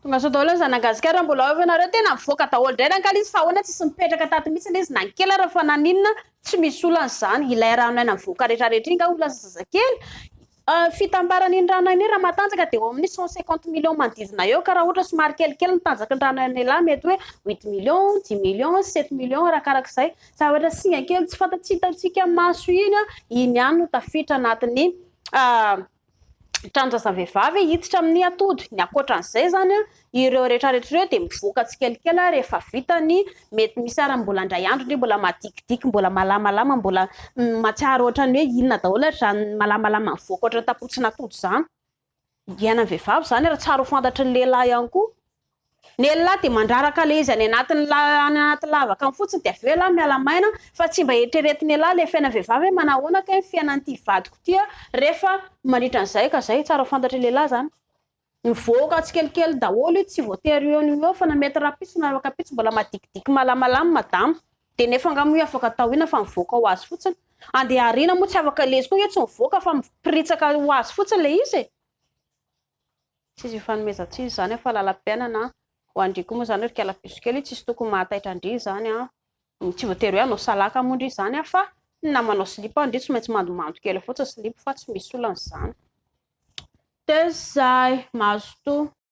tonga sao daholo zanagasikara mbola avy anareo tena mivoaka daholo indray nankala izy fa ahoana tsisy mipetraka tato mihitsy izy nankela raha fa naninona tsy misy olan'izany ilay rano aina mivoaka rehetrarehetra iny nga olona zazakely fitambarany iny rano iny raha matanjaka dia eo amin'ny 150 millions manodidina eo ka raha ohatra somary kelikely ny tanjaka ny rano aina lahy mety hoe 8 millions 10 millions 7 millions arakarak'izay za ohatra singa kely tsy fantatsy hitantsika maso iny ihany no tafiditra anatiny tranontsasavehivavy hiditra amin'ny atody ny akoatran'izay zany ireo rehetrarehetra ireo dia mivoaka tsikelikely rehefa vitany mety misy ara mbola andray andro ndre mbola madikidiky mbola malamalama mbola matsiaro ohatrany hoe inona daholo zany malamalama mivoaka ohatra tapotsina atody zany iainany vehivavy zany raha tsara ho fantatry ny lehilahy ihany koa ny lehilahy dia mandraraka le izy any anaty lavaka ny fotsiny dia aveo lahy miala maina fa tsy mba eritreretiny lahy le fiaina vehivavy hoe manahoana ka fiainan'ity vadiko tia rehefa mandritra an'izay ka zay tsara ho fantatry lehilahy zany mivoaka tsikelikely daholo tsy voatery eo fa na mety rapitso na kapitso mbola madikidiky malamalama madama dia nefa angamba afaka atao ina fa mivoaka ho azy fotsiny andeha arina moa tsy afaka lezy koa tsy mivoaka fa mipiritsaka ho azy fotsiny le izy tsisy ifanomezantsisy zany fa lalam-piainana ho andriako moa zany hoe rikalapiso kely tsisy tokony mahataitra andry zany tsy voatery hoe anao salaka moa ndry zany fa na manao silipo andry tsy maintsy mandomando kely fotsiny silipo fa tsy misy olan'izany dia zay mazotoa